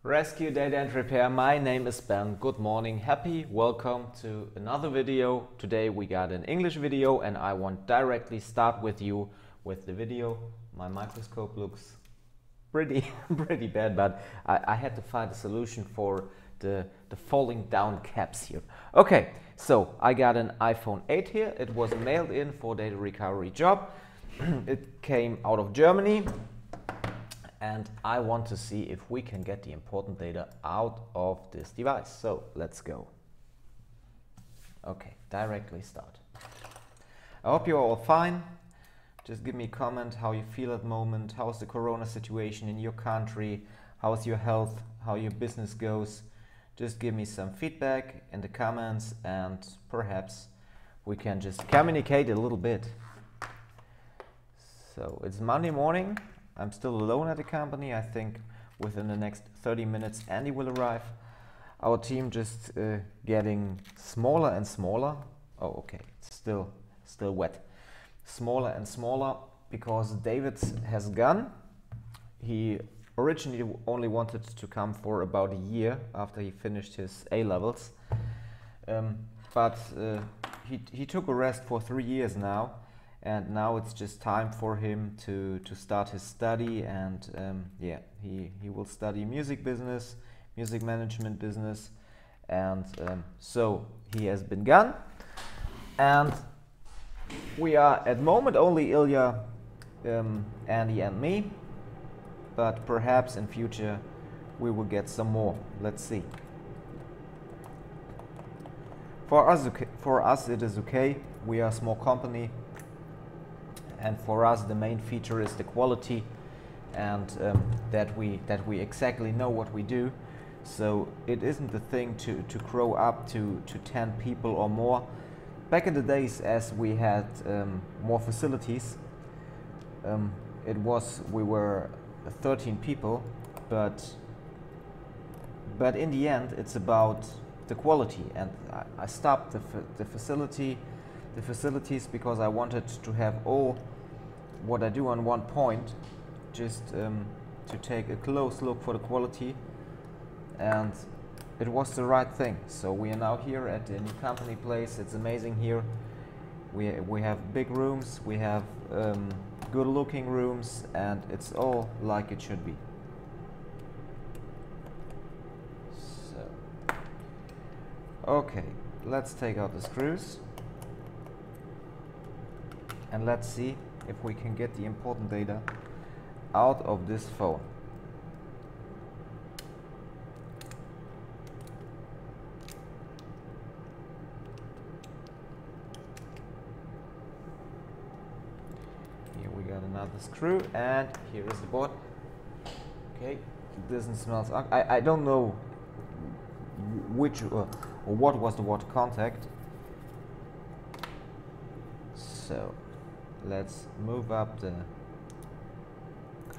Rescue, Data and Repair. My name is Ben. Good morning. Happy welcome to another video. Today we got an English video and I want directly start with you with the video. My microscope looks pretty bad, but I had to find a solution for the falling down caps here. Okay, so I got an iPhone 8 here. It was mailed in for data recovery job. It came out of Germany. And I want to see if we can get the important data out of this device. So let's go. Okay, directly start. I hope you're all fine. Just give me a comment how you feel at the moment. How's the corona situation in your country? How's your health? How your business goes? Just give me some feedback in the comments and perhaps we can just communicate a little bit. So it's Monday morning. I'm still alone at the company. I think within the next 30 minutes Andy will arrive. Our team just getting smaller and smaller. Oh, okay, it's still wet. Smaller and smaller because David has gone. He originally only wanted to come for about a year after he finished his A-levels. But he took a rest for 3 years now. And now it's just time for him to start his study, and yeah, he will study music business, music management business, and so he has been gone. And we are at the moment only Ilya, Andy and me, but perhaps in future we will get some more. Let's see. For us it is okay. We are a small company. And for us, the main feature is the quality, and that we exactly know what we do. So it isn't the thing to grow up to 10 people or more. Back in the days, as we had more facilities, we were 13 people, but in the end, it's about the quality. And I stopped the facilities because I wanted to have all what I do on one point, just to take a close look for the quality, and it was the right thing. So we are now here at the new company place. It's amazing here. We have big rooms, we have good looking rooms, and it's all like it should be. So okay, let's take out the screws. And let's see if we can get the important data out of this phone. Here we got another screw, and here is the board. Okay, it doesn't smell. I don't know which or what was the water contact. So let's move up the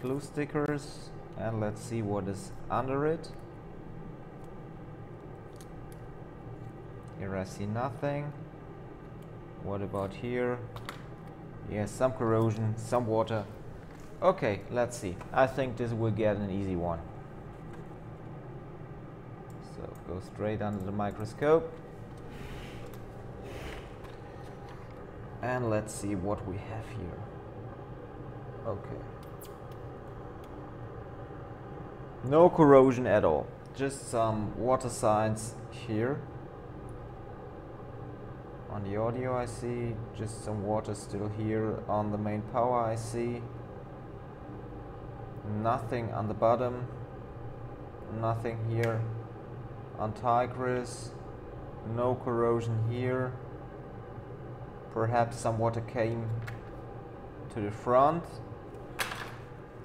glue stickers and let's see what is under it. Here I see nothing. What about here? Yes, some corrosion, some water. Okay, let's see. I think this will get an easy one. So go straight under the microscope. And let's see what we have here. Okay. No corrosion at all. Just some water signs here. On the audio I see just some water still here. On the main power I see nothing on the bottom. Nothing here on Tigris. No corrosion here. Perhaps some water came to the front,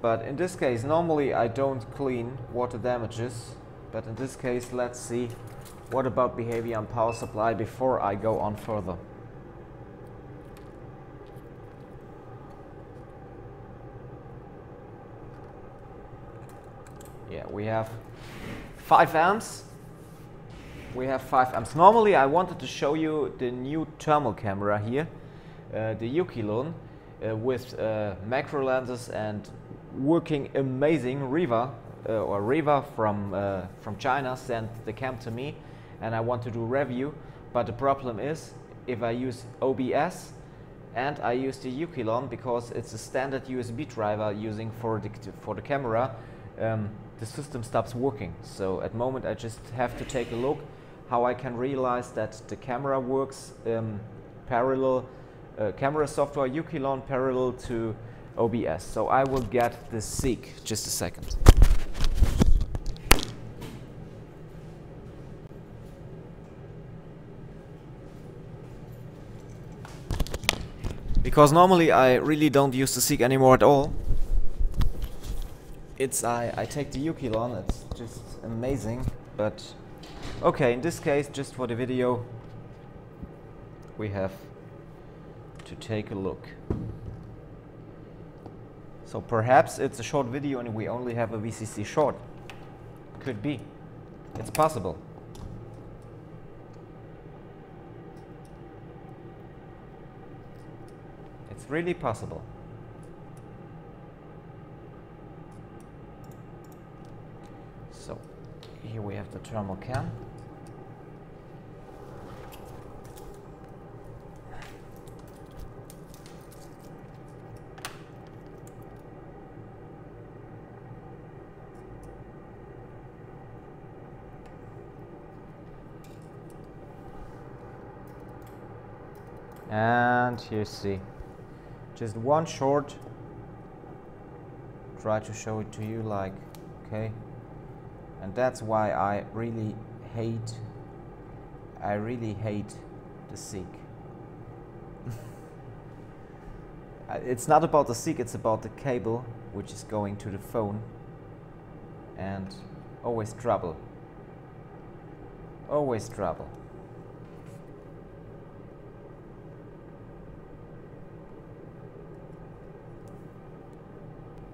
but in this case normally I don't clean water damages, but in this case let's see what about behavior on power supply before I go on further. Yeah, we have 5 amps. We have 5 amps. Normally I wanted to show you the new thermal camera here, the Yukilon, with macro lenses and working amazing. Riva or Riva from China sent the cam to me, and I want to do a review. But the problem is, if I use OBS and I use the Ukulon, because it's a standard USB driver using for the camera, the system stops working. So at the moment I just have to take a look how I can realize that the camera works parallel, camera software Ukulon parallel to OBS. So I will get the seek. Just a second. Because normally I really don't use the seek anymore at all. I take the Ukulon, it's just amazing, but okay, in this case, just for the video, we have to take a look. So perhaps it's a short video and we only have a VCC short. Could be. It's possible. It's really possible. So here we have the thermal cam. And here you see just one short. Try to show it to you like, okay. And that's why I really hate the seek. It's not about the seek, it's about the cable which is going to the phone, and always trouble. Always trouble.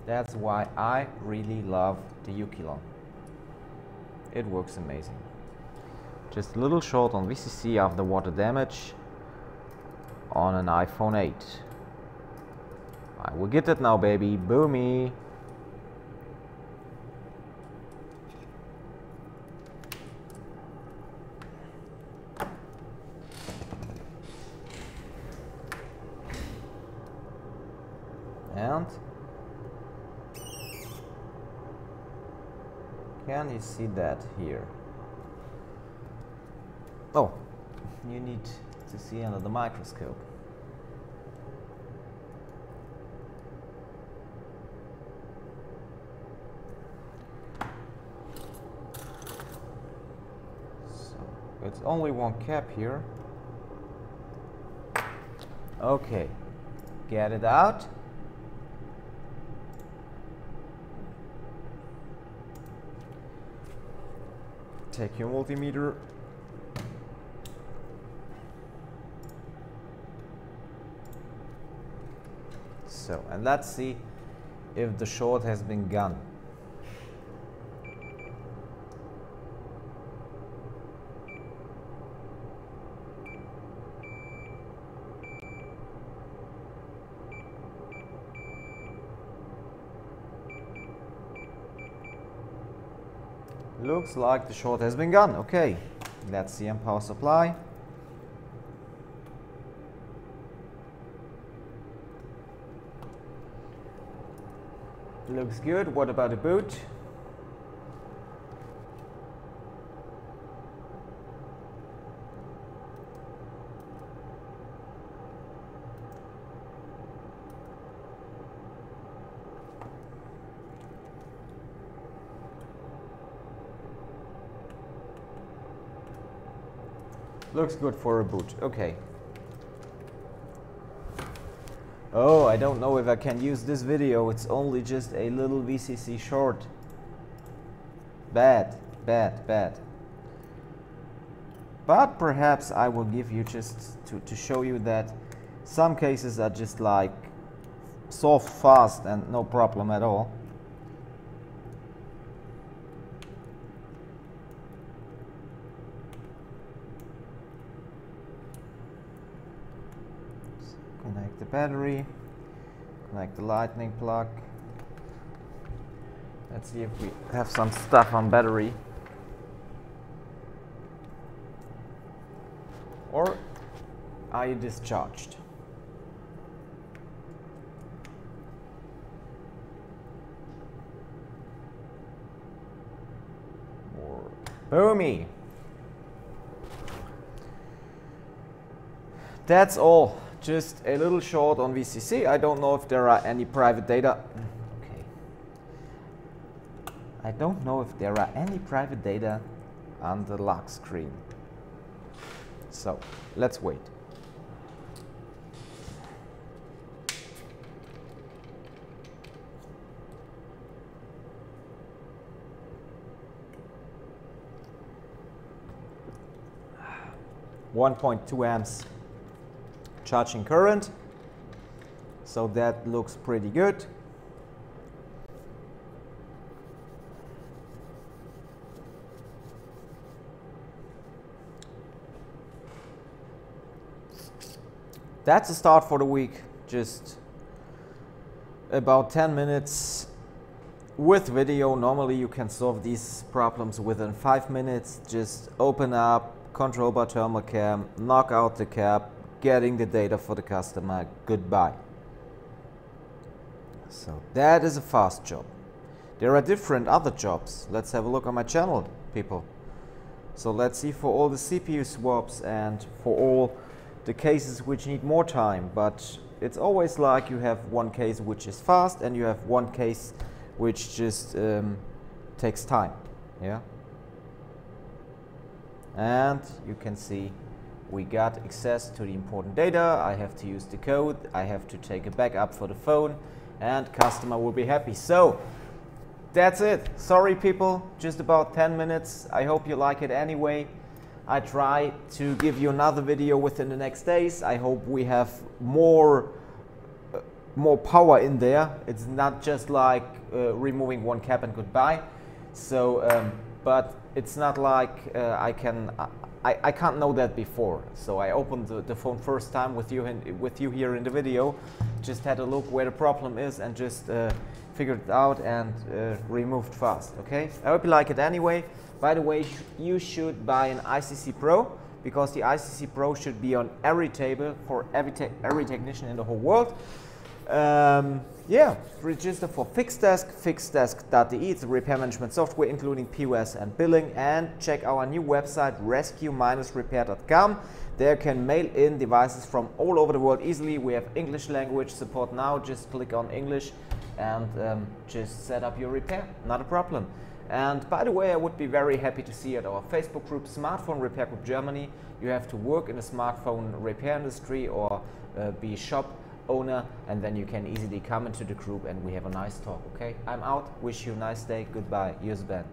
That's why I really love the Ukulon. It works amazing. Just a little short on VCC after Waterdamage on an iPhone 8. I will get it now, baby. Boomy. And can you see that here? Oh, you need to see under the microscope. So it's only one cap here. Okay, get it out. Take your multimeter. So, and let's see if the short has been gone. Looks like the short has been gone. Okay, let's see on power supply. Looks good. What about the boot? Looks good for a boot. Okay. Oh, I don't know if I can use this video. It's only just a little VCC short. Bad, bad, bad. But perhaps I will give you just to show you that some cases are just like solved fast and no problem at all. Connect the battery, connect the lightning plug, Let's see if we have some stuff on battery. Or are you discharged? Or boomy. That's all. Just a little short on VCC. I don't know if there are any private data. Okay. I don't know if there are any private data on the lock screen. So let's wait. (1.2 amps charging current, so that looks pretty good. That's a start for the week. Just about 10 minutes with video. Normally you can solve these problems within 5 minutes. Just open up, control by thermal cam, knock out the cap, getting the data for the customer, goodbye. So that is a fast job. There are different other jobs. Let's have a look on my channel, people. So let's see for all the CPU swaps and for all the cases which need more time, but it's always like you have one case which is fast and you have one case which just takes time. Yeah. And you can see we got access to the important data. I have to use the code, I have to take a backup for the phone, and customer will be happy. So that's it. Sorry people, just about 10 minutes. I hope you like it anyway. I try to give you another video within the next days. I hope we have more power in there. It's not just like removing one cap and goodbye. So but it's not like I can't know that before. So I opened the phone first time with you here in the video, just had a look where the problem is and just figured it out and removed fast. Okay, I hope you like it anyway. By the way, you should buy an ICC Pro, because the ICC Pro should be on every table for every technician in the whole world. Yeah, register for FixDesk, fixdesk.de. It's a repair management software including POS and billing. And check our new website rescue-repair.com. There you can mail in devices from all over the world easily. We have English language support now. Just click on English and just set up your repair. Not a problem. And by the way, I would be very happy to see you at our Facebook group, Smartphone Repair Group Germany. You have to work in the smartphone repair industry or be shop owner, and then you can easily come into the group and we have a nice talk. Okay, I'm out. Wish you a nice day. Goodbye. Here's Ben.